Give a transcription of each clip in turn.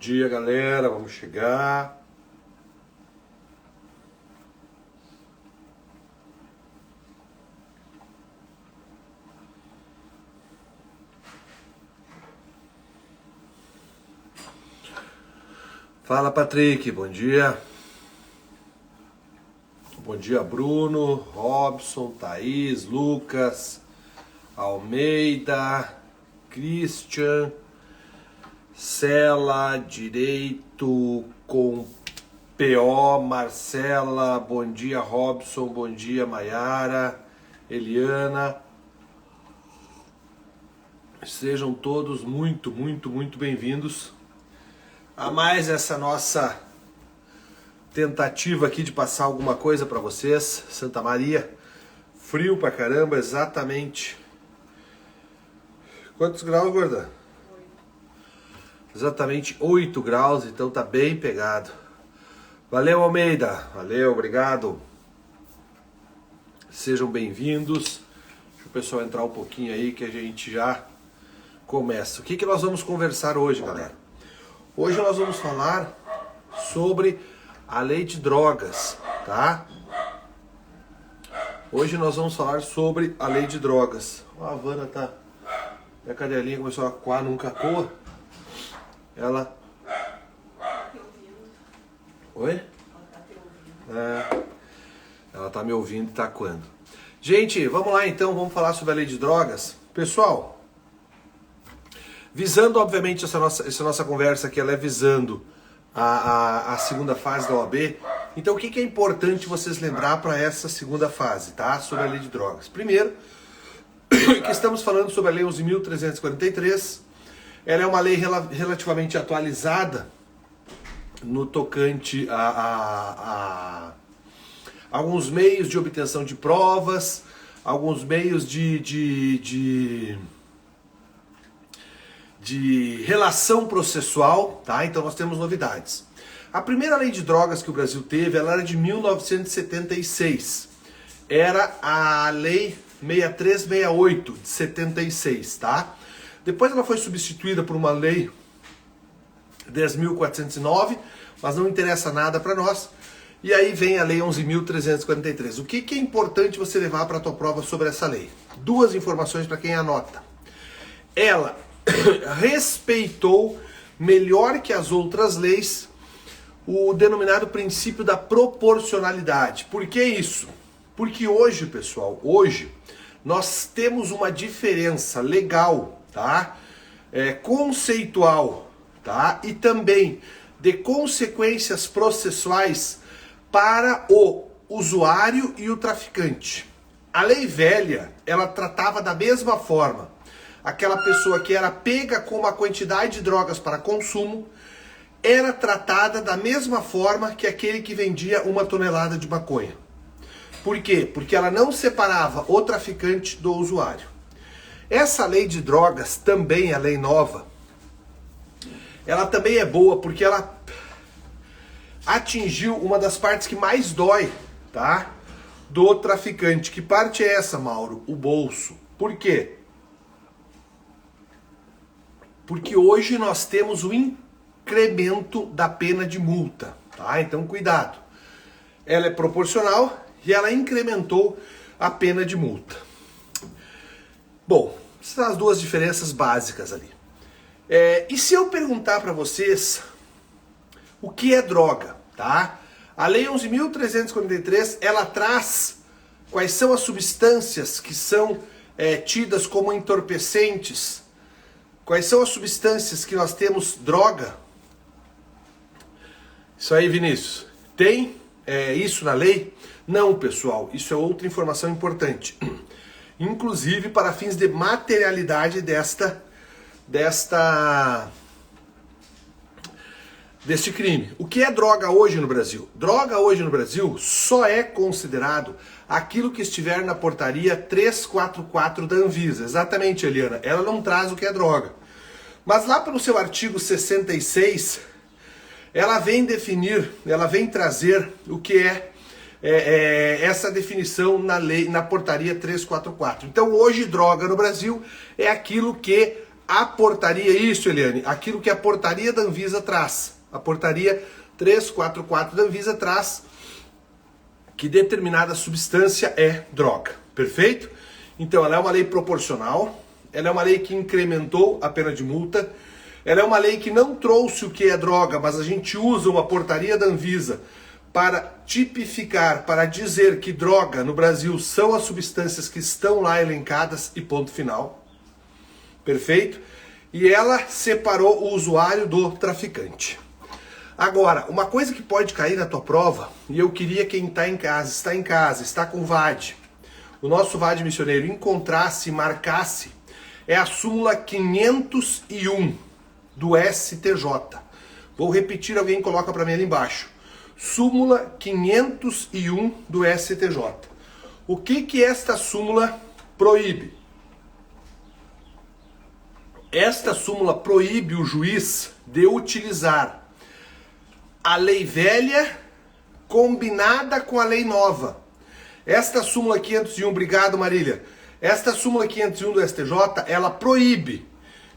dia, galera, vamos chegar. Fala, Patrick, bom dia. Bom dia, Bruno, Robson, Thaís, Lucas, Almeida, Christian, Cela, Direito com PO, Marcela, bom dia, Robson, bom dia, Maiara, Eliana. Sejam todos muito bem-vindos a mais essa nossa tentativa aqui de passar alguma coisa para vocês. Santa Maria, frio pra caramba, exatamente. Quantos graus, gorda? 8. Exatamente 8 graus, então tá bem pegado. Valeu, Almeida, valeu, obrigado. Sejam bem-vindos. Deixa o pessoal entrar um pouquinho aí que a gente já começa. O que nós vamos conversar hoje, galera? Hoje nós vamos falar sobre a lei de drogas, tá? Hoje nós vamos falar sobre a lei de drogas. Ó, a Havana tá... Minha cadelinha começou a coar num cacoa. Ela... Oi? Ela tá me ouvindo e tá coando. Gente, vamos lá então, vamos falar sobre a lei de drogas. Pessoal, visando obviamente essa nossa conversa aqui, ela é visando a segunda fase da OAB. Então o que é importante vocês lembrar para essa segunda fase, tá? Sobre a lei de drogas. Primeiro, que estamos falando sobre a lei 11.343. Ela é uma lei relativamente atualizada no tocante a alguns meios de obtenção de provas, alguns meios de relação processual, tá? Então nós temos novidades. A primeira lei de drogas que o Brasil teve, ela era de 1976. Era a lei 6368 de 76, tá? Depois ela foi substituída por uma lei 10.409, mas não interessa nada para nós. E aí vem a lei 11.343. O que é importante você levar para a tua prova sobre essa lei? Duas informações para quem anota. Ela respeitou melhor que as outras leis o denominado princípio da proporcionalidade. Por que isso? Porque hoje, pessoal, nós temos uma diferença legal, tá? Conceitual, tá? E também de consequências processuais para o usuário e o traficante. A lei velha, ela tratava da mesma forma aquela pessoa que era pega com uma quantidade de drogas para consumo, era tratada da mesma forma que aquele que vendia 1 tonelada de maconha. Por quê? Porque ela não separava o traficante do usuário. Essa lei de drogas, também a lei nova, ela também é boa porque ela atingiu uma das partes que mais dói, tá? Do traficante. Que parte é essa, Mauro? O bolso. Por quê? Porque hoje nós temos o incremento da pena de multa, tá? Então cuidado. Ela é proporcional e ela incrementou a pena de multa. Bom, essas são as duas diferenças básicas ali. E se eu perguntar para vocês o que é droga, tá? A lei 11.343, ela traz quais são as substâncias que são tidas como entorpecentes. Quais são as substâncias que nós temos droga? Isso aí, Vinícius. Tem isso na lei? Não, pessoal. Isso é outra informação importante. Inclusive para fins de materialidade deste crime. O que é droga hoje no Brasil? Droga hoje no Brasil só é considerado aquilo que estiver na portaria 344 da Anvisa. Exatamente, Eliana. Ela não traz o que é droga. Mas lá pelo seu artigo 66, ela vem definir, ela vem trazer o que é essa definição na portaria 344. Então hoje droga no Brasil é aquilo que a portaria, isso, Eliane, aquilo que a portaria da Anvisa traz. A portaria 344 da Anvisa traz que determinada substância é droga, perfeito? Então ela é uma lei proporcional, ela é uma lei que incrementou a pena de multa, ela é uma lei que não trouxe o que é droga, mas a gente usa uma portaria da Anvisa para tipificar, para dizer que droga no Brasil são as substâncias que estão lá elencadas e ponto final. Perfeito? E ela separou o usuário do traficante. Agora, uma coisa que pode cair na tua prova, e eu queria quem está em casa, está com o VAD, o nosso VAD missioneiro, encontrasse e marcasse, é a súmula 501 do STJ. Vou repetir, alguém coloca para mim ali embaixo. Súmula 501 do STJ. O que esta súmula proíbe? Esta súmula proíbe o juiz de utilizar a lei velha combinada com a lei nova. Esta súmula 501, obrigado Marília, esta súmula 501 do STJ, ela proíbe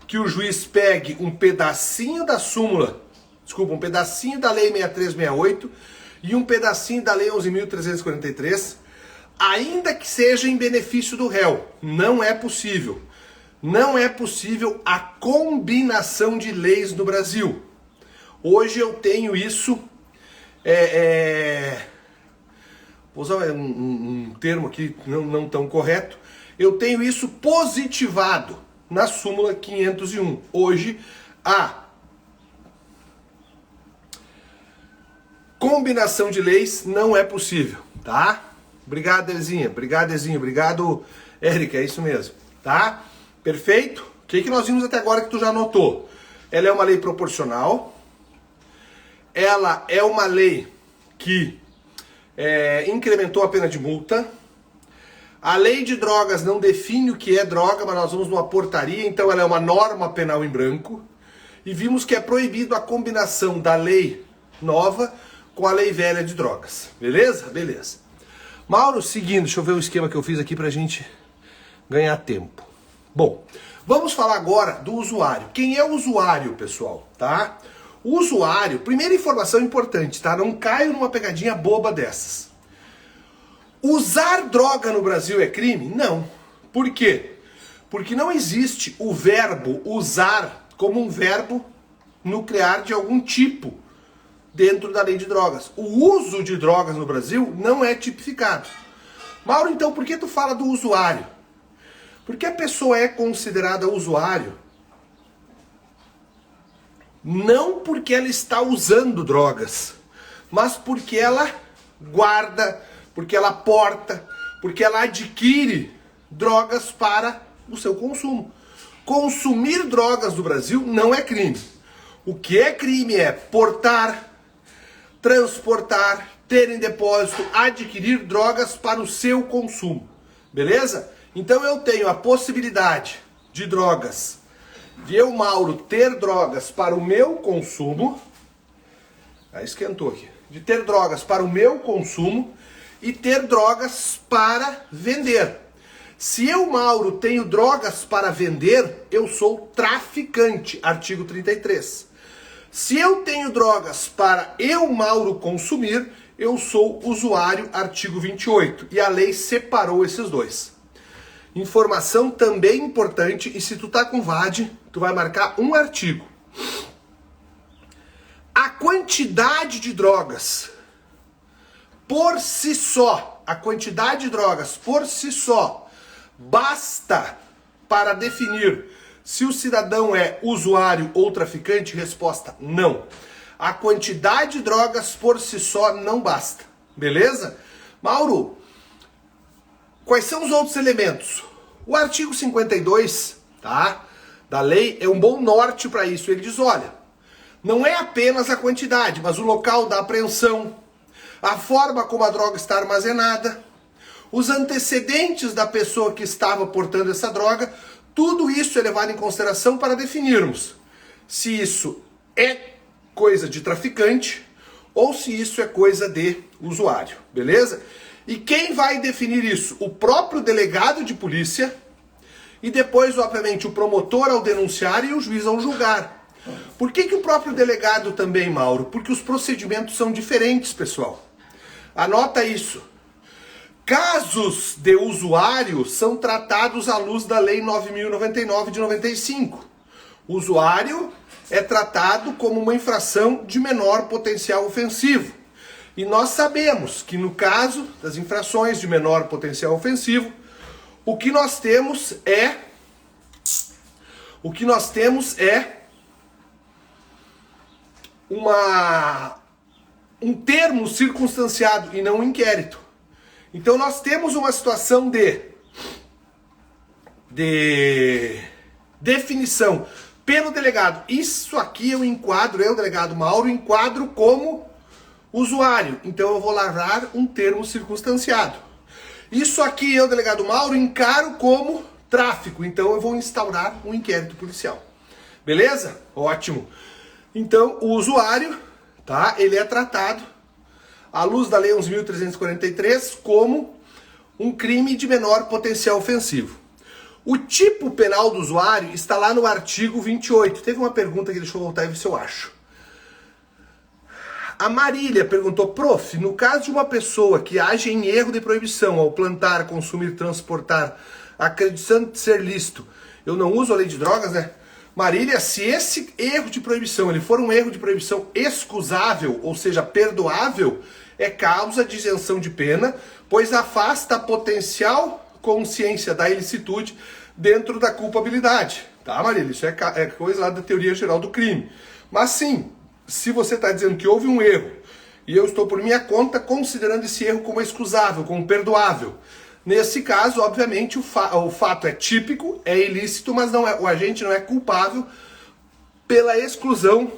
que o juiz pegue um pedacinho da súmula, um pedacinho da lei 6368 e um pedacinho da lei 11.343, ainda que seja em benefício do réu. Não é possível. Não é possível a combinação de leis no Brasil. Hoje eu tenho isso, vou usar um termo aqui não tão correto, eu tenho isso positivado na súmula 501. Hoje a combinação de leis não é possível, tá? Obrigado, Elzinha, obrigado, Érica, é isso mesmo, tá? Perfeito? O que nós vimos até agora que tu já anotou? Ela é uma lei proporcional, ela é uma lei que incrementou a pena de multa. A lei de drogas não define o que é droga, mas nós vamos numa portaria, então ela é uma norma penal em branco. E vimos que é proibido a combinação da lei nova com a lei velha de drogas. Beleza? Beleza. Mauro, seguindo, deixa eu ver o esquema que eu fiz aqui pra gente ganhar tempo. Bom, vamos falar agora do usuário. Quem é o usuário, pessoal, tá? O usuário, primeira informação importante, tá? Não caio numa pegadinha boba dessas. Usar droga no Brasil é crime? Não. Por quê? Porque não existe o verbo usar como um verbo nuclear de algum tipo dentro da lei de drogas. O uso de drogas no Brasil não é tipificado. Mauro, então por que tu fala do usuário? Porque a pessoa é considerada usuário não porque ela está usando drogas, mas porque ela guarda, porque ela porta, porque ela adquire drogas para o seu consumo. Consumir drogas no Brasil não é crime. O que é crime é portar, transportar, ter em depósito, adquirir drogas para o seu consumo. Beleza? Então eu tenho a possibilidade de drogas, de eu, Mauro, ter drogas para o meu consumo. Aí esquentou aqui. De ter drogas para o meu consumo e ter drogas para vender. Se eu, Mauro, tenho drogas para vender, eu sou traficante, artigo 33. Se eu tenho drogas para eu, Mauro, consumir, eu sou usuário, artigo 28. E a lei separou esses dois. Informação também importante, e se tu tá com VAD, tu vai marcar um artigo. A quantidade de drogas por si só, basta para definir se o cidadão é usuário ou traficante? Resposta: não. A quantidade de drogas por si só não basta. Beleza? Mauro, quais são os outros elementos? O artigo 52, tá, da lei é um bom norte para isso. Ele diz, olha, não é apenas a quantidade, mas o local da apreensão, a forma como a droga está armazenada, os antecedentes da pessoa que estava portando essa droga, tudo isso é levado em consideração para definirmos se isso é coisa de traficante ou se isso é coisa de usuário, beleza? E quem vai definir isso? O próprio delegado de polícia e depois, obviamente, o promotor ao denunciar e o juiz ao julgar. Por que o próprio delegado também, Mauro? Porque os procedimentos são diferentes, pessoal. Anota isso. Casos de usuário são tratados à luz da Lei 9.099 de 95. O usuário é tratado como uma infração de menor potencial ofensivo. E nós sabemos que no caso das infrações de menor potencial ofensivo, o que nós temos é um termo circunstanciado e não um inquérito. Então nós temos uma situação de definição pelo delegado. Isso aqui eu delegado Mauro, enquadro como usuário. Então eu vou lavrar um termo circunstanciado. Isso aqui eu, delegado Mauro, encaro como tráfico. Então eu vou instaurar um inquérito policial. Beleza? Ótimo. Então o usuário, tá? Ele é tratado à luz da Lei 11.343 como um crime de menor potencial ofensivo. O tipo penal do usuário está lá no artigo 28. Teve uma pergunta que deixa eu voltar e ver se eu acho. A Marília perguntou, prof, no caso de uma pessoa que age em erro de proibição ao plantar, consumir, transportar, acreditando ser lícito, eu não uso a lei de drogas, né? Marília, se esse erro de proibição ele for um erro de proibição excusável, ou seja, perdoável, é causa de isenção de pena, pois afasta a potencial consciência da ilicitude dentro da culpabilidade. Tá, Marília? Isso é coisa lá da teoria geral do crime. Mas sim, se você está dizendo que houve um erro, e eu estou por minha conta considerando esse erro como excusável, como perdoável, nesse caso, obviamente, o fato é típico, é ilícito, mas o agente não é culpável pela exclusão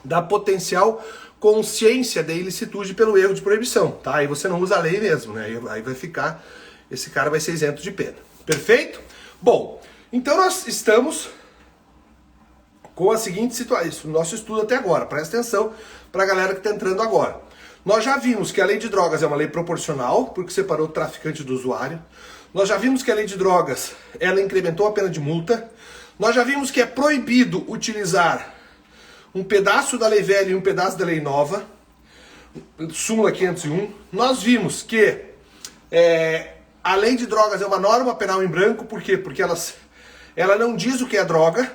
da potencial consciência da ilicitude pelo erro de proibição, tá? Aí você não usa a lei mesmo, né? Aí vai ficar, esse cara vai ser isento de pena. Perfeito? Bom, então nós estamos com a seguinte situação, nosso estudo até agora, presta atenção para a galera que está entrando agora. Nós já vimos que a lei de drogas é uma lei proporcional, porque separou o traficante do usuário. Nós já vimos que a lei de drogas, ela incrementou a pena de multa. Nós já vimos que é proibido utilizar um pedaço da lei velha e um pedaço da lei nova, súmula 501. Nós vimos que a lei de drogas é uma norma penal em branco, por quê? Porque ela não diz o que é droga.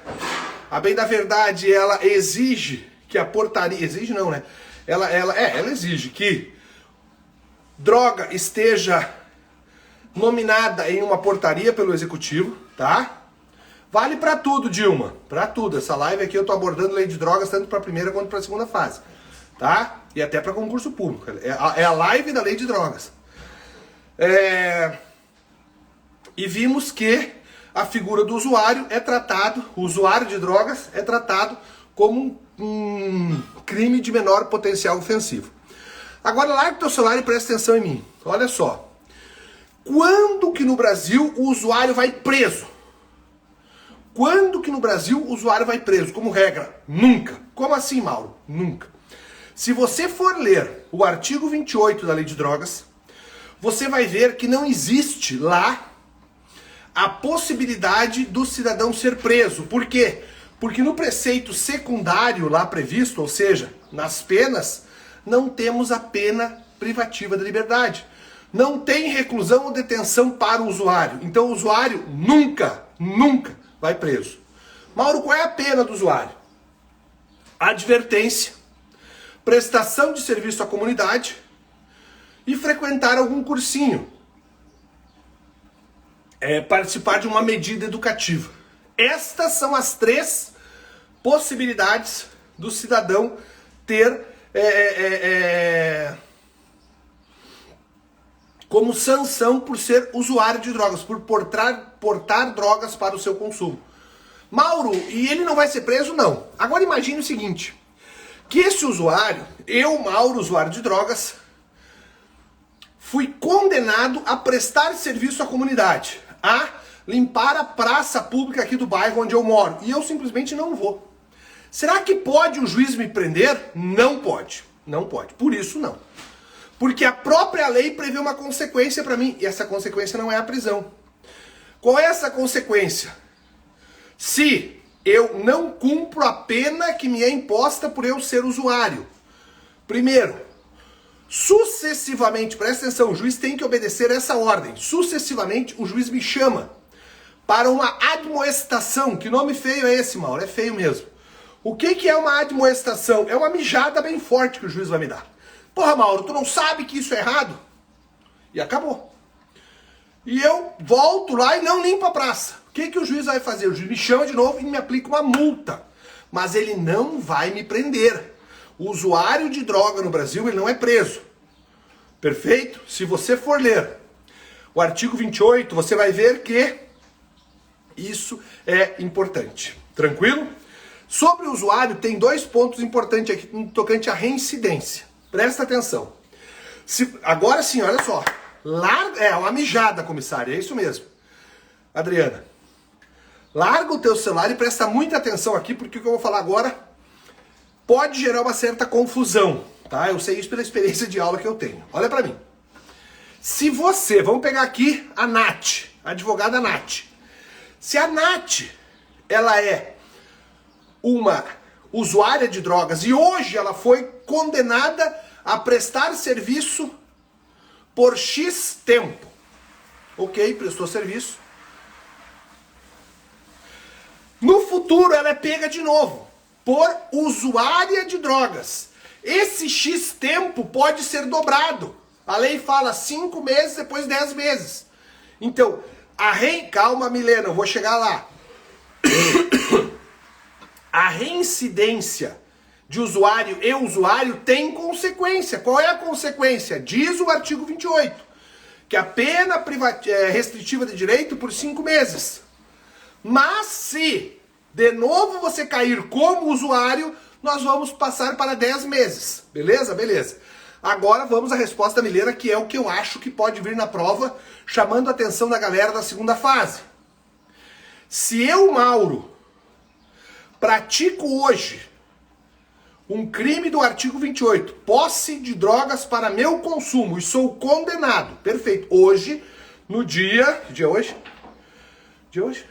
A bem da verdade, ela exige que a portaria... Exige não, né? Ela exige que droga esteja nominada em uma portaria pelo executivo, tá? Vale pra tudo, Dilma. Pra tudo. Essa live aqui eu tô abordando lei de drogas tanto pra primeira quanto pra segunda fase, tá? E até pra concurso público. É a live da lei de drogas. E vimos que a figura do usuário o usuário de drogas é tratado como um crime de menor potencial ofensivo. Agora larga o teu celular e presta atenção em mim. Olha só. Quando que no Brasil o usuário vai preso? Quando que no Brasil o usuário vai preso? Como regra, nunca. Como assim, Mauro? Nunca. Se você for ler o artigo 28 da Lei de Drogas, você vai ver que não existe lá a possibilidade do cidadão ser preso. Por quê? Porque no preceito secundário lá previsto, ou seja, nas penas, não temos a pena privativa da liberdade. Não tem reclusão ou detenção para o usuário. Então o usuário nunca vai preso. Mauro, qual é a pena do usuário? Advertência, prestação de serviço à comunidade e frequentar algum cursinho. Participar de uma medida educativa. Estas são as 3 possibilidades do cidadão ter como sanção por ser usuário de drogas, por portar drogas para o seu consumo. Mauro, e ele não vai ser preso? Não. Agora imagine o seguinte, que esse usuário, eu, Mauro, usuário de drogas, fui condenado a prestar serviço à comunidade, a limpar a praça pública aqui do bairro onde eu moro, e eu simplesmente não vou. Será que pode o juiz me prender? Não pode. Não pode. Por isso, não. Porque a própria lei prevê uma consequência para mim, e essa consequência não é a prisão. Qual é essa consequência? Se eu não cumpro a pena que me é imposta por eu ser usuário. Primeiro, sucessivamente, presta atenção, o juiz tem que obedecer essa ordem. Sucessivamente, o juiz me chama para uma admoestação. Que nome feio é esse, Mauro? É feio mesmo. O que é uma admoestação? É uma mijada bem forte que o juiz vai me dar. Porra, Mauro, tu não sabe que isso é errado? E acabou. E eu volto lá e não limpo a praça. O que o juiz vai fazer? O juiz me chama de novo e me aplica uma multa. Mas ele não vai me prender. O usuário de droga no Brasil, ele não é preso. Perfeito? Se você for ler o artigo 28, você vai ver que isso é importante. Tranquilo? Sobre o usuário, tem 2 pontos importantes aqui no tocante à reincidência. Presta atenção. Agora sim, olha só. É uma mijada, comissária, é isso mesmo. Adriana, larga o teu celular e presta muita atenção aqui, porque o que eu vou falar agora pode gerar uma certa confusão, tá? Eu sei isso pela experiência de aula que eu tenho. Olha pra mim. Se você, vamos pegar aqui a Nath, a advogada Nath. Se a Nath, ela é uma usuária de drogas e hoje ela foi condenada a prestar serviço por X tempo. Ok, prestou serviço. No futuro ela é pega de novo por usuária de drogas. Esse X tempo pode ser dobrado. A lei fala 5 meses, depois 10 meses. Então, calma, Milena, eu vou chegar lá. A reincidência de usuário e usuário tem consequência. Qual é a consequência? Diz o artigo 28, que a pena restritiva de direito por 5 meses. Mas se de novo você cair como usuário, nós vamos passar para 10 meses. Beleza? Beleza. Agora vamos à resposta da Milena, que é o que eu acho que pode vir na prova, chamando a atenção da galera da segunda fase. Se eu, Mauro, pratico hoje um crime do artigo 28, posse de drogas para meu consumo, e sou condenado, perfeito, hoje, no dia... Que dia é hoje? Dia hoje?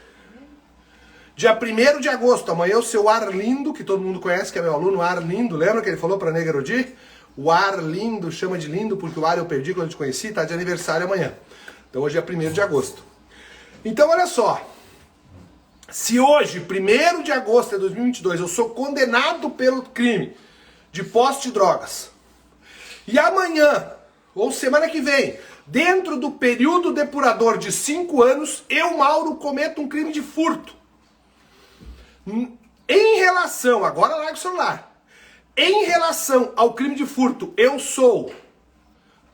Dia 1º de agosto, amanhã o seu Arlindo, que todo mundo conhece, que é meu aluno, Arlindo, lembra que ele falou para a Nega Erodi? O Arlindo chama de lindo porque o ar eu perdi quando eu te conheci, tá de aniversário amanhã. Então hoje é 1º de agosto. Então olha só, se hoje, 1º de agosto de 2022, eu sou condenado pelo crime de posse de drogas, e amanhã, ou semana que vem, dentro do período depurador de 5 anos, eu, Mauro, cometo um crime de furto. Em relação, agora larga o celular, em relação ao crime de furto, eu sou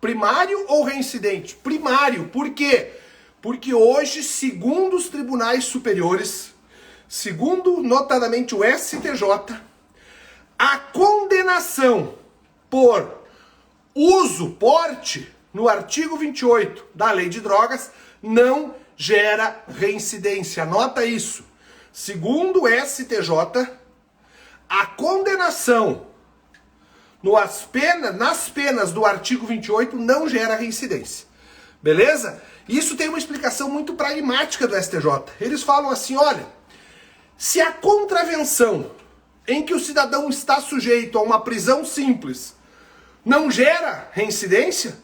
primário ou reincidente? Primário. Por quê? Porque hoje, segundo os tribunais superiores, segundo notadamente o STJ, a condenação por uso, porte, no artigo 28 da Lei de Drogas, não gera reincidência. Anota isso. Segundo o STJ, a condenação nas penas do artigo 28 não gera reincidência. Beleza? Isso tem uma explicação muito pragmática do STJ. Eles falam assim, olha, se a contravenção em que o cidadão está sujeito a uma prisão simples não gera reincidência,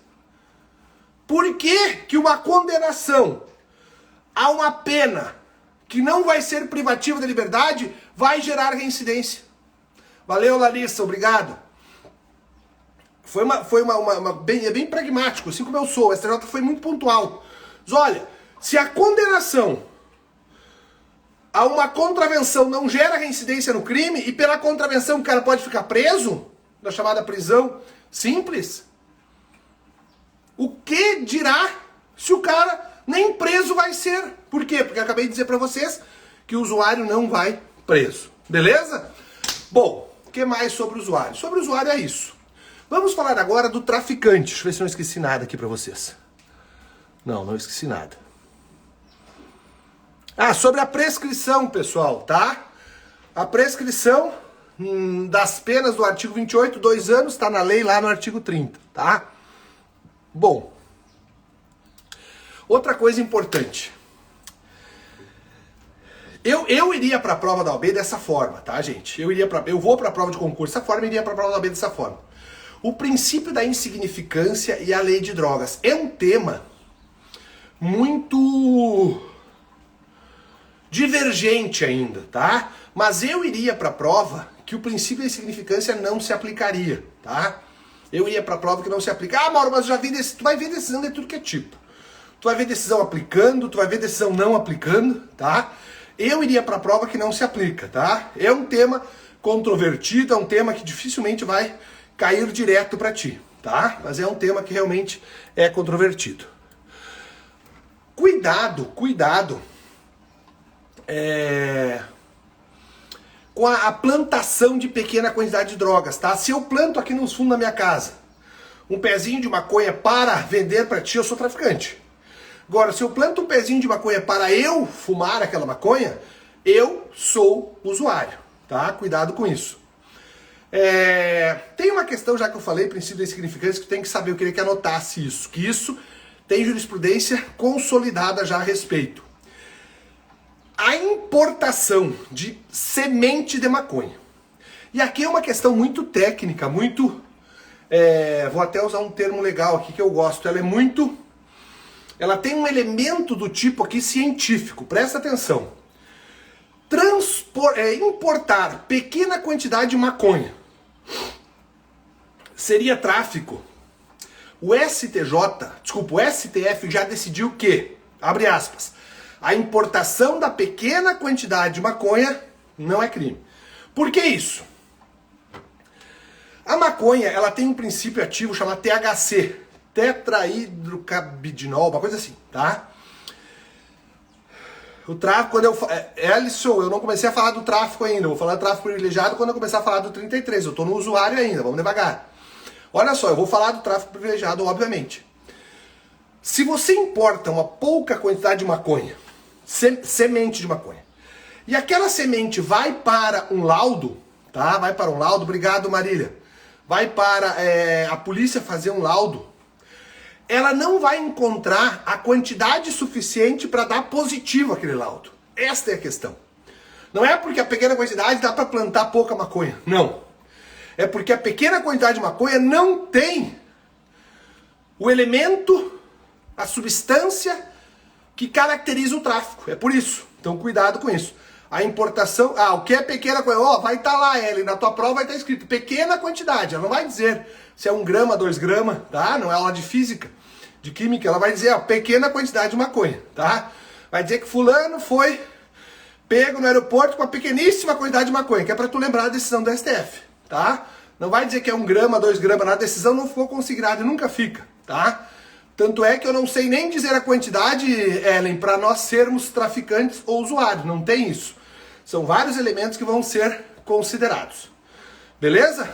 por que uma condenação a uma pena que não vai ser privativa da liberdade vai gerar reincidência? Valeu, Larissa, obrigado. É bem pragmático, assim como eu sou. O STJ foi muito pontual. Mas olha, se a condenação a uma contravenção não gera reincidência no crime, e pela contravenção o cara pode ficar preso, da chamada prisão simples, o que dirá se o cara nem preso vai ser? Por quê? Porque eu acabei de dizer pra vocês que o usuário não vai preso. Beleza? Bom, o que mais sobre o usuário? Sobre o usuário é isso. Vamos falar agora do traficante. Deixa eu ver se eu não esqueci nada aqui pra vocês. Não esqueci nada. Sobre a prescrição, pessoal, tá? A prescrição das penas do artigo 28, 2 anos, está na lei lá no artigo 30, tá? Bom, outra coisa importante. Eu iria para a prova da OAB dessa forma, tá, gente? Eu vou para a prova de concurso dessa forma e iria para a prova da OAB dessa forma. O princípio da insignificância e a lei de drogas é um tema muito divergente ainda, tá? Mas eu iria para a prova que o princípio da insignificância não se aplicaria, tá? Eu iria para a prova que não se aplica. Ah, Mauro, mas eu já vi tu vai ver decisão de tudo que é tipo. Tu vai ver decisão aplicando, tu vai ver decisão não aplicando, tá? Eu iria para a prova que não se aplica, tá? É um tema controvertido, é um tema que dificilmente vai cair direto para ti, tá? Mas é um tema que realmente é controvertido. Cuidado com a plantação de pequena quantidade de drogas, tá? Se eu planto aqui nos fundos da minha casa um pezinho de maconha para vender para ti, eu sou traficante. Agora, se eu planto um pezinho de maconha para eu fumar aquela maconha, eu sou usuário, tá? Cuidado com isso. Tem uma questão, já que eu falei, princípio da insignificância, que tem que saber, eu queria que anotasse isso, que isso tem jurisprudência consolidada já a respeito. A importação de semente de maconha. E aqui é uma questão muito técnica, muito... vou até usar um termo legal aqui que eu gosto, ela tem um elemento do tipo aqui científico, presta atenção. Importar pequena quantidade de maconha seria tráfico. O STF já decidiu que, abre aspas, a importação da pequena quantidade de maconha não é crime. Por que isso? A maconha, ela tem um princípio ativo chamado THC, tetrahidrocannabinol, uma coisa assim, tá? O tráfico, quando eu não comecei a falar do tráfico ainda, eu vou falar do tráfico privilegiado quando eu começar a falar do 33, eu tô no usuário ainda, vamos devagar. Olha só, eu vou falar do tráfico privilegiado, obviamente. Se você importa uma pouca quantidade de maconha, semente de maconha, e aquela semente vai para um laudo, tá? Vai para um laudo, obrigado Marília. Vai para a polícia fazer um laudo, ela não vai encontrar a quantidade suficiente para dar positivo aquele laudo. Esta é a questão. Não é porque a pequena quantidade dá para plantar pouca maconha. Não. É porque a pequena quantidade de maconha não tem o elemento, a substância que caracteriza o tráfico. É por isso. Então cuidado com isso. A importação... o que é pequena quantidade? Vai estar lá, Ellen, na tua prova vai estar escrito pequena quantidade. Ela não vai dizer se é 1 grama, 2 gramas, tá? Não é aula de física, de química. Ela vai dizer, pequena quantidade de maconha, tá? Vai dizer que fulano foi pego no aeroporto com uma pequeníssima quantidade de maconha, que é pra tu lembrar a decisão do STF, tá? Não vai dizer que é 1 grama, 2 gramas, na decisão não ficou consignado e nunca fica, tá? Tanto é que eu não sei nem dizer a quantidade, Ellen, para nós sermos traficantes ou usuários. Não tem isso. São vários elementos que vão ser considerados. Beleza?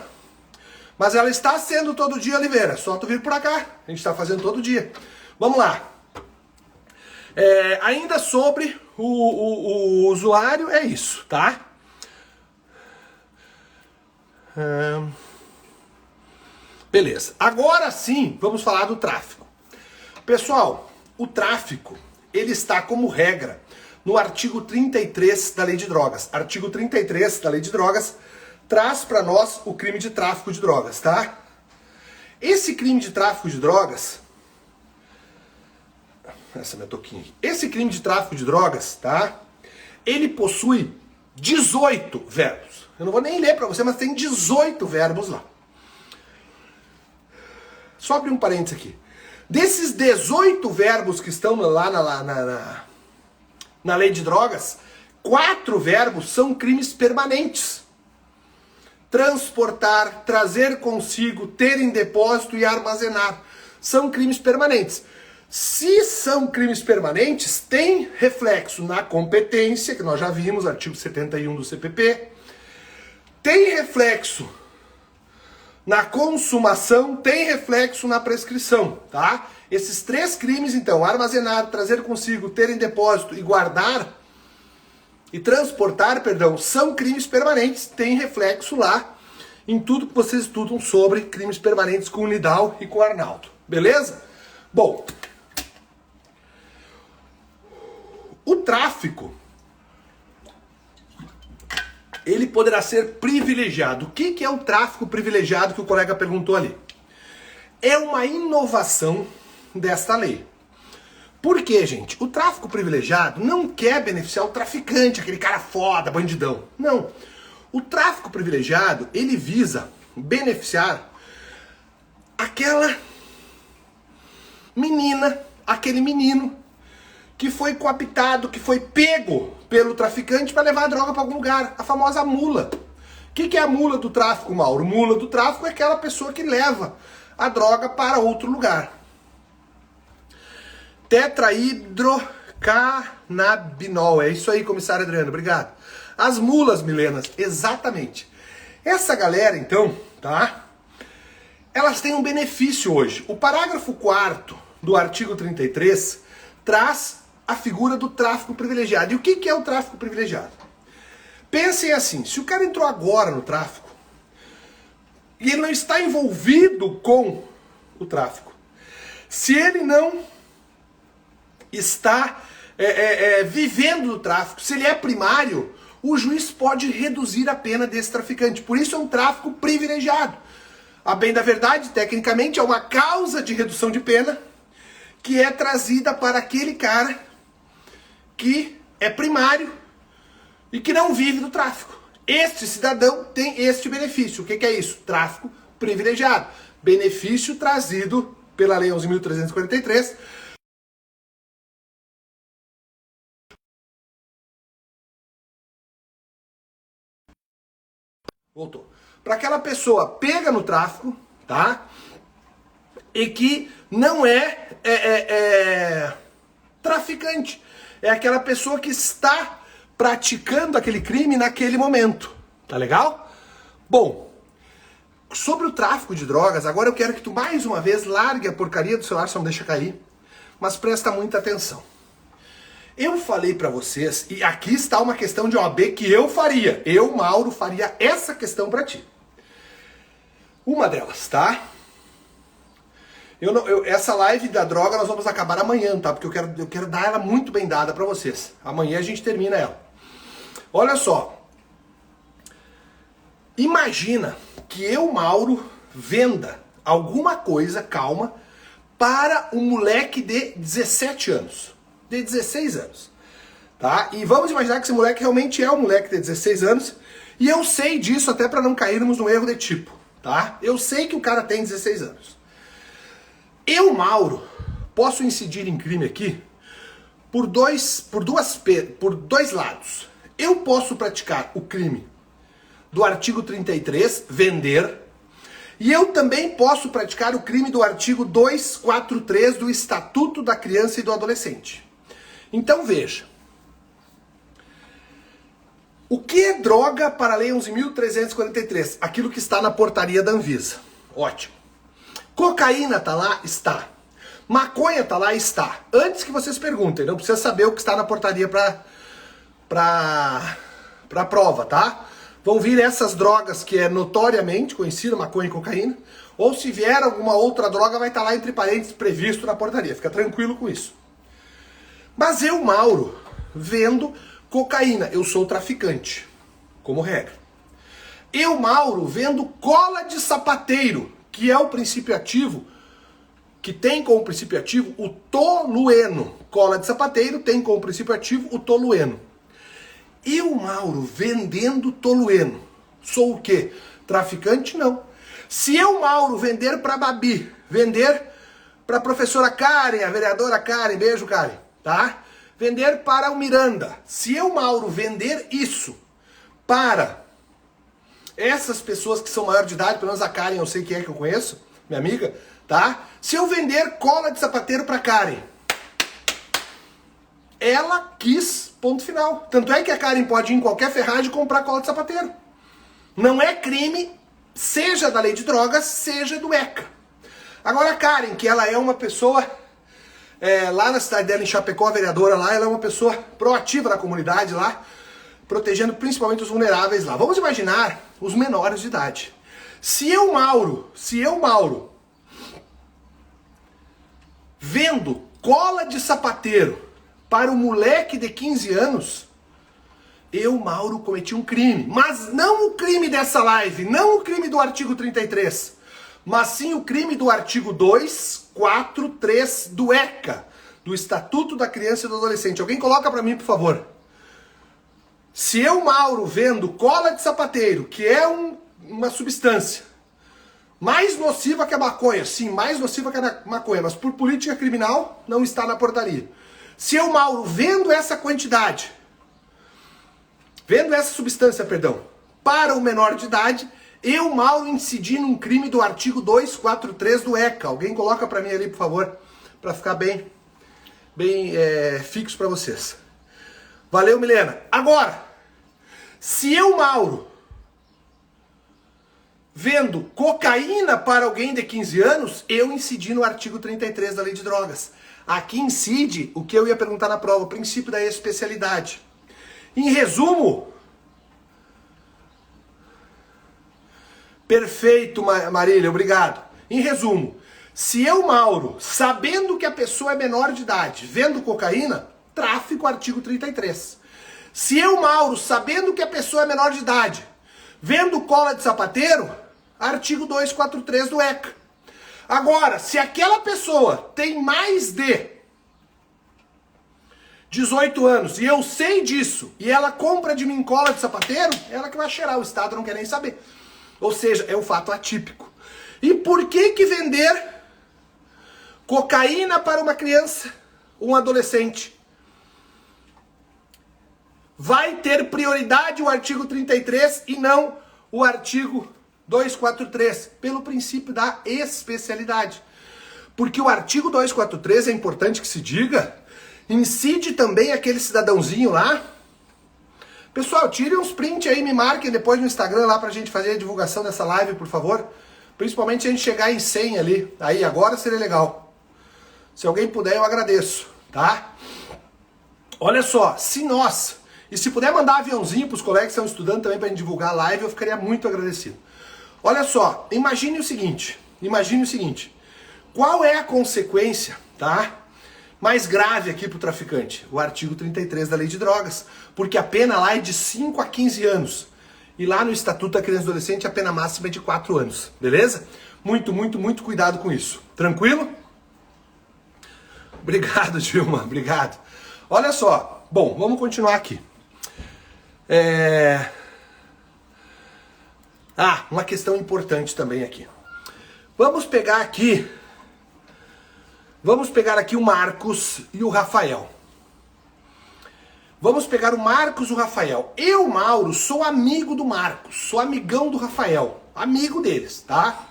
Mas ela está sendo todo dia, Oliveira. Só tu vir por cá. A gente está fazendo todo dia. Vamos lá. Ainda sobre o usuário, é isso, tá? Beleza. Agora sim, vamos falar do tráfico. Pessoal, o tráfico, ele está como regra no artigo 33 da Lei de Drogas. Artigo 33 da Lei de Drogas traz para nós o crime de tráfico de drogas, tá? Esse crime de tráfico de drogas... Essa é minha toquinha aqui. Esse crime de tráfico de drogas, tá? Ele possui 18 verbos. Eu não vou nem ler para você, mas tem 18 verbos lá. Só abrir um parênteses aqui. Desses 18 verbos que estão lá na lei de drogas, 4 verbos são crimes permanentes. Transportar, trazer consigo, ter em depósito e armazenar. São crimes permanentes. Se são crimes permanentes, tem reflexo na competência, que nós já vimos, artigo 71 do CPP. Tem reflexo na consumação, tem reflexo na prescrição, tá? Esses 3 crimes, então, armazenar, trazer consigo, ter em depósito e guardar, e transportar, perdão, são crimes permanentes, tem reflexo lá em tudo que vocês estudam sobre crimes permanentes com o Nidal e com o Arnaldo, beleza? Bom, o tráfico, ele poderá ser privilegiado. O que é o tráfico privilegiado que o colega perguntou ali? É uma inovação desta lei. Por quê, gente? O tráfico privilegiado não quer beneficiar o traficante, aquele cara foda, bandidão. Não. O tráfico privilegiado, ele visa beneficiar aquela menina, aquele menino que foi cooptado, que foi pego pelo traficante para levar a droga para algum lugar. A famosa mula. O que é a mula do tráfico, Mauro? Mula do tráfico é aquela pessoa que leva a droga para outro lugar. Tetrahidrocannabinol. É isso aí, comissário Adriano. Obrigado. As mulas, Milenas. Exatamente. Essa galera, então, tá? Elas têm um benefício hoje. O parágrafo 4º do artigo 33 traz a figura do tráfico privilegiado. E o que é o tráfico privilegiado? Pensem assim, se o cara entrou agora no tráfico e ele não está envolvido com o tráfico, se ele não está vivendo do tráfico, se ele é primário, o juiz pode reduzir a pena desse traficante. Por isso é um tráfico privilegiado. A bem da verdade, tecnicamente, é uma causa de redução de pena que é trazida para aquele cara que é primário e que não vive do tráfico. Este cidadão tem este benefício. O que é isso? Tráfico privilegiado. Benefício trazido pela Lei 11.343. Voltou. Para aquela pessoa pega no tráfico, tá? E que não é traficante. É aquela pessoa que está praticando aquele crime naquele momento. Tá legal? Bom, sobre o tráfico de drogas, agora eu quero que tu mais uma vez largue a porcaria do celular, só não deixa cair, mas presta muita atenção. Eu falei pra vocês, e aqui está uma questão de OAB que eu faria. Eu, Mauro, faria essa questão pra ti. Uma delas, tá? Essa live da droga nós vamos acabar amanhã, tá? Porque eu quero dar ela muito bem dada pra vocês. Amanhã a gente termina ela. Olha só. Imagina que eu, Mauro, venda alguma coisa, calma, para um moleque de 17 anos. De 16 anos. Tá? E vamos imaginar que esse moleque realmente é um moleque de 16 anos. E eu sei disso até para não cairmos no erro de tipo. Tá? Eu sei que o cara tem 16 anos. Eu, Mauro, posso incidir em crime aqui por dois lados. Eu posso praticar o crime do artigo 33, vender, e eu também posso praticar o crime do artigo 243 do Estatuto da Criança e do Adolescente. Então veja, o que é droga para a Lei 11.343? Aquilo que está na portaria da Anvisa. Ótimo. Cocaína tá lá? Está. Maconha tá lá? Está. Antes que vocês perguntem, não precisa saber o que está na portaria pra prova, tá? Vão vir essas drogas que é notoriamente conhecida, maconha e cocaína, ou se vier alguma outra droga vai estar lá entre parênteses previsto na portaria. Fica tranquilo com isso. Mas eu, Mauro, vendo cocaína, eu sou traficante, como regra. Eu, Mauro, vendo cola de sapateiro, que é o princípio ativo, que tem como princípio ativo o tolueno. Cola de sapateiro tem como princípio ativo o tolueno. Eu, Mauro, vendendo tolueno, sou o quê? Traficante? Não. Se eu, Mauro, vender para Babi, vender para a professora Karen, a vereadora Karen, beijo Karen, tá? Vender para o Miranda. Se eu, Mauro, vender isso para essas pessoas que são maior de idade, pelo menos a Karen eu sei quem é que eu conheço, minha amiga, tá? Se eu vender cola de sapateiro para Karen, ela quis, ponto final. Tanto é que a Karen pode ir em qualquer ferragem e comprar cola de sapateiro. Não é crime, seja da lei de drogas, seja do ECA. Agora a Karen, que ela é uma pessoa, lá na cidade dela, em Chapecó, a vereadora lá, ela é uma pessoa proativa na comunidade lá, protegendo principalmente os vulneráveis lá. Vamos imaginar os menores de idade. Se eu, Mauro, vendo cola de sapateiro para o moleque de 15 anos, Eu, Mauro, cometi um crime, mas não o crime dessa live, não o crime do artigo 33, mas sim o crime do artigo 243 do ECA, do Estatuto da Criança e do Adolescente. Alguém coloca pra mim, por favor. Se eu, Mauro, vendo cola de sapateiro, que é uma substância mais nociva que a maconha, sim, mais nociva que a maconha, mas por política criminal não está na portaria. Se eu, Mauro, vendo essa quantidade, vendo essa substância, perdão, para o menor de idade, eu, Mauro, incidi num crime do artigo 243 do ECA. Alguém coloca pra mim ali, por favor, pra ficar bem fixo pra vocês. Valeu, Milena. Agora, se eu, Mauro, vendo cocaína para alguém de 15 anos, eu incidi no artigo 33 da Lei de Drogas. Aqui incide o que eu ia perguntar na prova, o princípio da especialidade. Em resumo, perfeito, Marília, obrigado. Em resumo, se eu, Mauro, sabendo que a pessoa é menor de idade, vendo cocaína, tráfico, artigo 33. Se eu, Mauro, sabendo que a pessoa é menor de idade, vendo cola de sapateiro, artigo 243 do ECA. Agora, se aquela pessoa tem mais de 18 anos e eu sei disso, e ela compra de mim cola de sapateiro, ela que vai cheirar, o Estado não quer nem saber. Ou seja, é um fato atípico. E por que vender cocaína para uma criança, um adolescente, vai ter prioridade o artigo 33 e não o artigo 243, pelo princípio da especialidade. Porque o artigo 243, é importante que se diga, incide também aquele cidadãozinho lá. Pessoal, tirem uns prints aí, me marquem depois no Instagram lá pra gente fazer a divulgação dessa live, por favor. Principalmente se a gente chegar em 100 ali. Aí agora seria legal. Se alguém puder, eu agradeço, tá? Olha só, se nós... E se puder mandar aviãozinho pros colegas que estão estudando também pra gente divulgar a live, eu ficaria muito agradecido. Olha só, imagine o seguinte. Qual é a consequência, tá? Mais grave aqui pro traficante? O artigo 33 da Lei de Drogas. Porque a pena lá é de 5 a 15 anos. E lá no Estatuto da Criança e do Adolescente a pena máxima é de 4 anos. Beleza? Muito cuidado com isso. Tranquilo? Obrigado, Dilma. Obrigado. Olha só. Bom, vamos continuar aqui. Uma questão importante também aqui. Vamos pegar aqui o Marcos e o Rafael. Vamos pegar o Marcos e o Rafael. Eu, Mauro, sou amigo do Marcos, sou amigão do Rafael, amigo deles, tá?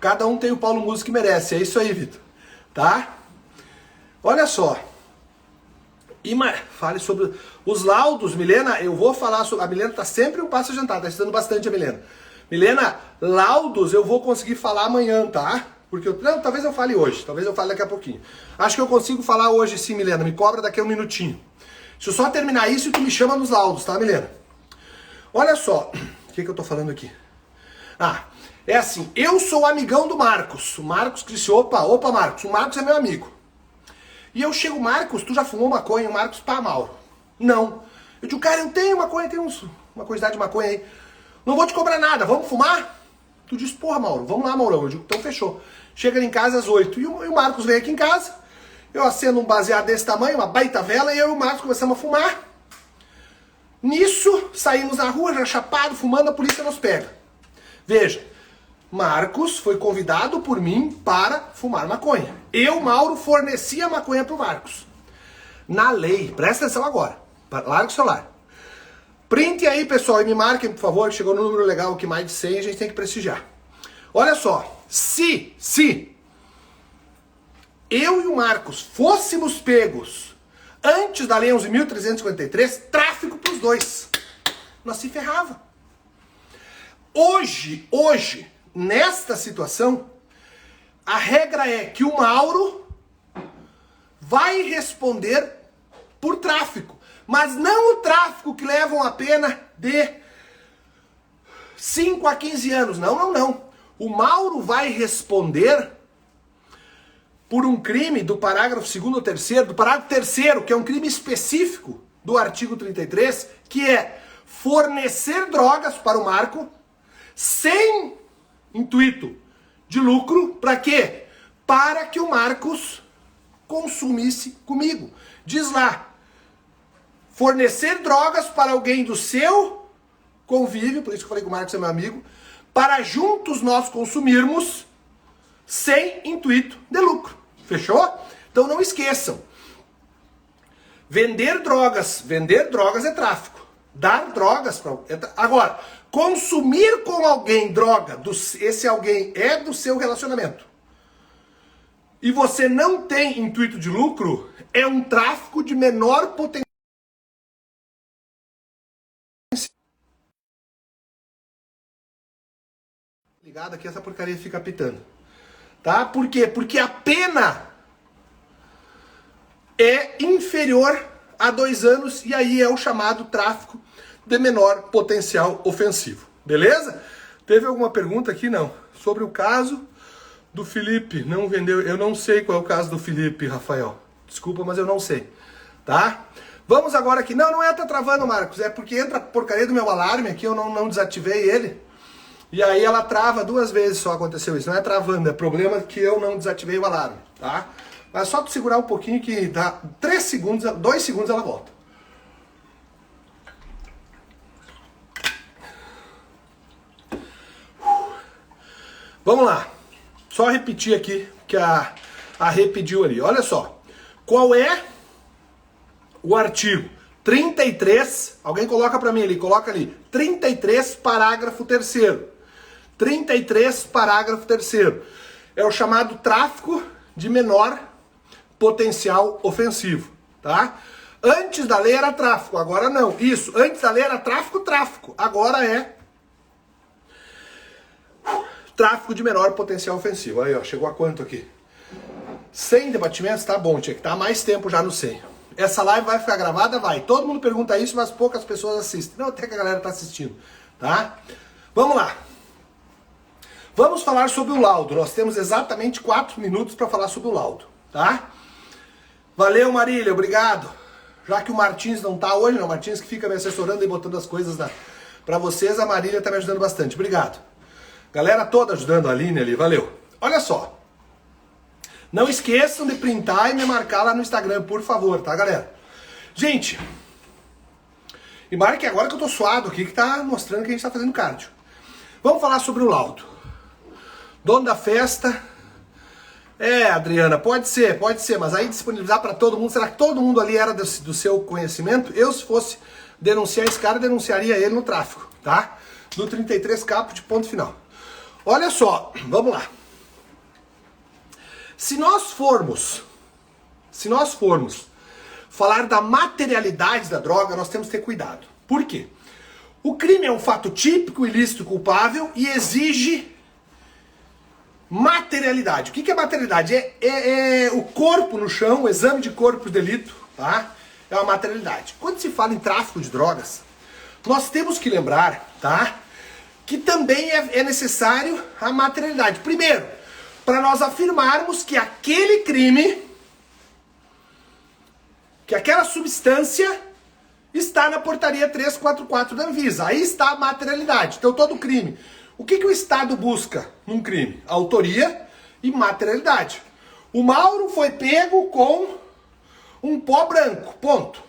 Cada um tem o Paulo Musi que merece, é isso aí, Vitor, tá? Olha só. Fale sobre os laudos, Milena, eu vou falar sobre... A Milena tá sempre um passo adiantado, tá estudando bastante a Milena. Milena, laudos eu vou conseguir falar amanhã, tá? Porque talvez eu fale hoje, talvez eu fale daqui a pouquinho. Acho que eu consigo falar hoje sim, Milena, me cobra daqui a um minutinho. Deixa eu só terminar isso e tu me chama nos laudos, tá, Milena? Olha só, o que eu tô falando aqui? É assim, eu sou amigão do Marcos. O Marcos disse, opa, Marcos, o Marcos é meu amigo. E eu chego, Marcos, tu já fumou maconha? O Marcos, Mauro. Não. Eu digo, cara, eu tenho maconha, tenho uma quantidade de maconha aí. Não vou te cobrar nada, vamos fumar? Tu diz, porra, Mauro, vamos lá, Maurão. Eu digo, então fechou. Chega em casa às 8. E o Marcos vem aqui em casa, eu acendo um baseado desse tamanho, uma baita vela, e eu e o Marcos começamos a fumar. Nisso, saímos na rua, já chapado, fumando, a polícia nos pega. Veja, Marcos foi convidado por mim para fumar maconha. Eu, Mauro, forneci a maconha pro Marcos. Na lei, presta atenção agora, larga o celular. Print aí, pessoal, e me marquem, por favor, que chegou no número legal aqui, mais de 100, a gente tem que prestigiar. Olha só, se eu e o Marcos fôssemos pegos antes da lei 11.353, tráfico pros dois. Nós se ferrava. Hoje, nesta situação, a regra é que o Mauro vai responder por tráfico. Mas não o tráfico que levam a pena de 5 a 15 anos. Não. O Mauro vai responder por um crime do parágrafo 2º ou 3º, do parágrafo 3º, que é um crime específico do artigo 33, que é fornecer drogas para o Marco sem intuito de lucro, para quê? Para que o Marcos consumisse comigo. Diz lá, fornecer drogas para alguém do seu convívio, por isso que eu falei que o Marcos é meu amigo, para juntos nós consumirmos sem intuito de lucro. Fechou? Então não esqueçam. Vender drogas é tráfico. Dar drogas para agora, consumir com alguém droga, esse alguém é do seu relacionamento. E você não tem intuito de lucro, é um tráfico de menor potencial. Ligado aqui, essa porcaria fica apitando. Tá? Por quê? Porque a pena é inferior a 2 anos e aí é o chamado tráfico de menor potencial ofensivo. Beleza? Teve alguma pergunta aqui? Não. Sobre o caso do Felipe, não vendeu. Eu não sei qual é o caso do Felipe, Rafael. Desculpa, mas eu não sei. Tá? Vamos agora aqui. Não é tá travando, Marcos. É porque entra a porcaria do meu alarme aqui, eu não desativei ele. E aí ela trava 2 vezes só aconteceu isso. Não é travando, é problema que eu não desativei o alarme, tá? Mas só tu segurar um pouquinho que dá 3 segundos, 2 segundos ela volta. Vamos lá. Só repetir aqui que a Rê pediu ali. Olha só. Qual é o artigo 33? Alguém coloca pra mim ali, coloca ali. 33, parágrafo 3º. 33, parágrafo 3º. É o chamado tráfico de menor potencial ofensivo, tá? Antes da lei era tráfico, agora não. Isso, antes da lei era tráfico. Agora é tráfico de menor potencial ofensivo. Aí, ó, chegou a quanto aqui? 100 debatimentos? Tá bom, tinha que estar mais tempo já no 100. Essa live vai ficar gravada? Vai. Todo mundo pergunta isso, mas poucas pessoas assistem. Não, até que a galera tá assistindo, tá? Vamos lá. Vamos falar sobre o laudo. Nós temos exatamente 4 minutos para falar sobre o laudo, tá? Valeu, Marília, obrigado. Já que o Martins não tá hoje, não, o Martins que fica me assessorando e botando as coisas para vocês, a Marília tá me ajudando bastante. Obrigado. Galera toda ajudando, a Aline ali, valeu. Olha só. Não esqueçam de printar e me marcar lá no Instagram, por favor, tá, galera? Gente, e marque agora que eu tô suado aqui, que tá mostrando que a gente tá fazendo cardio. Vamos falar sobre o laudo. Dono da festa. Adriana, pode ser, mas aí disponibilizar para todo mundo. Será que todo mundo ali era do seu conhecimento? Eu, se fosse denunciar esse cara, denunciaria ele no tráfico, tá? Do 33 caput, ponto final. Olha só, vamos lá. Se nós formos falar da materialidade da droga, nós temos que ter cuidado. Por quê? O crime é um fato típico, ilícito, culpável e exige materialidade. O que é materialidade? É o corpo no chão, o exame de corpo de delito, tá? É uma materialidade. Quando se fala em tráfico de drogas, nós temos que lembrar, tá? Que também é necessário a materialidade. Primeiro, para nós afirmarmos que aquele crime, que aquela substância está na portaria 344 da Anvisa. Aí está a materialidade. Então todo crime. O que o Estado busca num crime? Autoria e materialidade. O Mauro foi pego com um pó branco, ponto.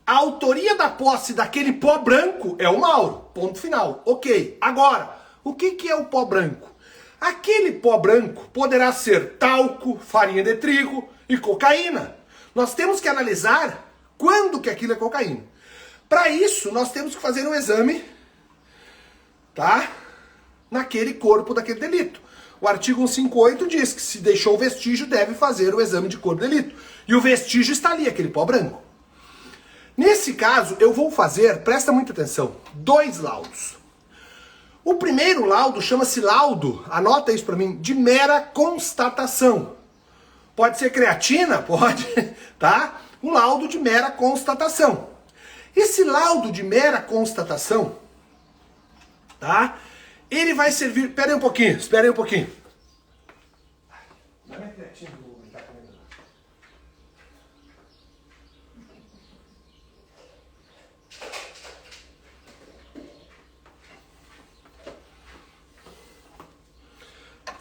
A autoria da posse daquele pó branco é o Mauro, ponto final. Ok, agora, o que é o pó branco? Aquele pó branco poderá ser talco, farinha de trigo e cocaína. Nós temos que analisar quando que aquilo é cocaína. Para isso, nós temos que fazer um exame, tá? Naquele corpo daquele delito. O artigo 158 diz que se deixou vestígio, deve fazer o exame de corpo de delito. E o vestígio está ali, aquele pó branco. Nesse caso, eu vou fazer, presta muita atenção, 2 laudos. O primeiro laudo chama-se laudo, anota isso para mim, de mera constatação. Pode ser creatina? Pode, tá? Um laudo de mera constatação. Esse laudo de mera constatação, tá? Ele vai servir... Espera aí um pouquinho. Dá minha creatina, eu vou brincar com ele.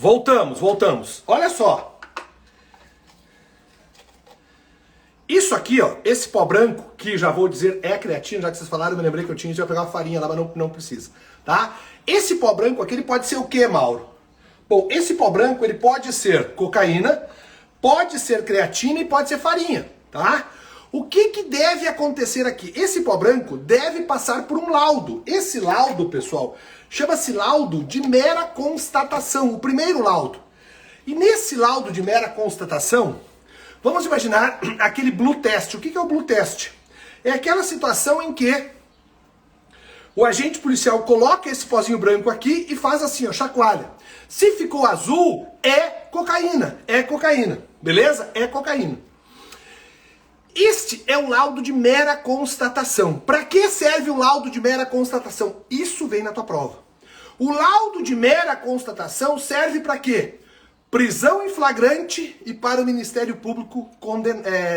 Voltamos. Olha só. Isso aqui, ó, esse pó branco, que já vou dizer é creatina, já que vocês falaram, eu me lembrei que eu tinha, já pegar uma farinha lá, mas não precisa, tá? Esse pó branco aqui, ele pode ser o quê, Mauro? Bom, esse pó branco, ele pode ser cocaína, pode ser creatina e pode ser farinha, tá? O que deve acontecer aqui? Esse pó branco deve passar por um laudo. Esse laudo, pessoal, chama-se laudo de mera constatação, o primeiro laudo. E nesse laudo de mera constatação, vamos imaginar aquele blue test. O que é o blue test? É aquela situação em que o agente policial coloca esse pozinho branco aqui e faz assim, ó, chacoalha. Se ficou azul, é cocaína, beleza? É cocaína. Este é o laudo de mera constatação. Para que serve o laudo de mera constatação? Isso vem na tua prova. O laudo de mera constatação serve para quê? Prisão em flagrante e para o Ministério Público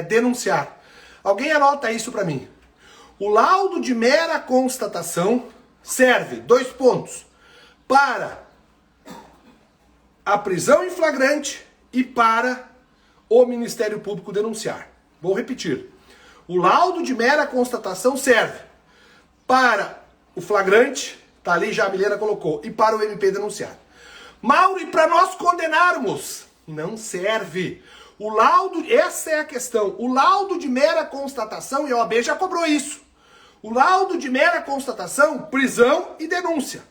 denunciar. Alguém anota isso para mim. O laudo de mera constatação serve, 2 pontos, para a prisão em flagrante e para o Ministério Público denunciar. Vou repetir. O laudo de mera constatação serve para o flagrante, tá ali já a Milena colocou, e para o MP denunciar. Mauro, e para nós condenarmos? Não serve. O laudo, essa é a questão. O laudo de mera constatação, e a OAB já cobrou isso. O laudo de mera constatação, prisão e denúncia.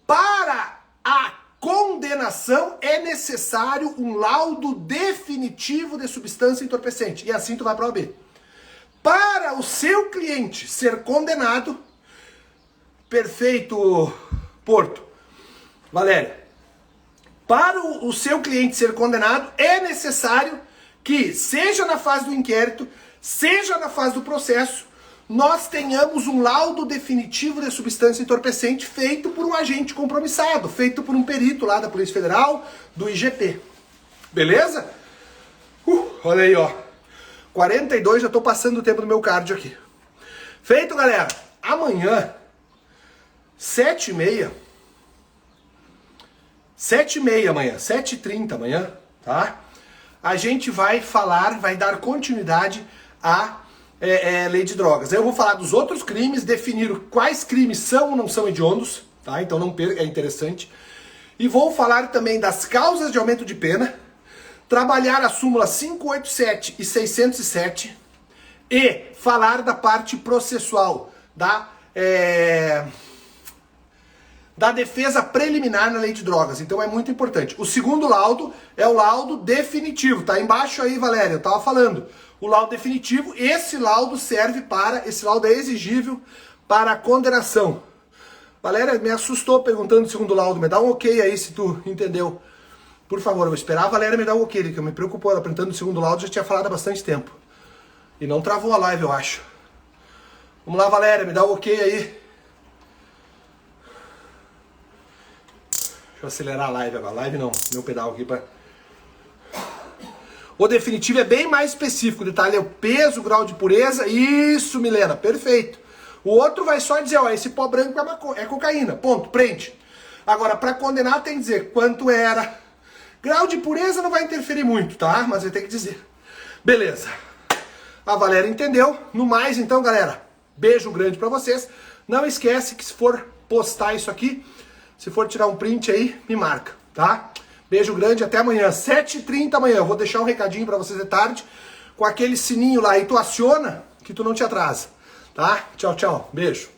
Para a condenação é necessário um laudo definitivo de substância entorpecente. E assim tu vai para a OAB. Para o seu cliente ser condenado, perfeito, Porto, Valéria, para o seu cliente ser condenado, é necessário que, seja na fase do inquérito, seja na fase do processo, nós tenhamos um laudo definitivo de substância entorpecente feito por um agente compromissado, feito por um perito lá da Polícia Federal, do IGP. Beleza? Olha aí, ó. 42, já tô passando o tempo do meu cardio aqui. Feito, galera. Amanhã, 7h30, 7h30 amanhã, 7h30 amanhã, tá? A gente vai falar, vai dar continuidade à lei de drogas. Eu vou falar dos outros crimes, definir quais crimes são ou não são hediondos, tá? Então não perca, é interessante. E vou falar também das causas de aumento de pena, trabalhar a súmula 587 e 607 e falar da parte processual, da defesa preliminar na lei de drogas. Então é muito importante. O segundo laudo é o laudo definitivo. Tá embaixo aí, Valéria, eu tava falando. O laudo definitivo, esse laudo serve para, esse laudo é exigível para a condenação. Valéria me assustou perguntando o segundo laudo. Me dá um ok aí se tu entendeu. Por favor, eu vou esperar a Valéria me dar um ok, que eu me preocupou. Ela perguntando o segundo laudo, já tinha falado há bastante tempo. E não travou a live, eu acho. Vamos lá, Valéria, me dá um ok aí. Deixa eu acelerar a live agora. Live não, meu pedal aqui para... O definitivo é bem mais específico. O detalhe é o peso, o grau de pureza. Isso, Milena, perfeito. O outro vai só dizer, ó, esse pó branco é cocaína. Ponto, prende. Agora, para condenar tem que dizer quanto era. Grau de pureza não vai interferir muito, tá? Mas vai ter que dizer. Beleza. A Valéria entendeu. No mais, então, galera, beijo grande para vocês. Não esquece que se for postar isso aqui, se for tirar um print aí, me marca, tá? Beijo grande, até amanhã, 7h30 amanhã. Eu vou deixar um recadinho pra vocês de tarde, com aquele sininho lá, e tu aciona, que tu não te atrasa, tá? Tchau, tchau, beijo.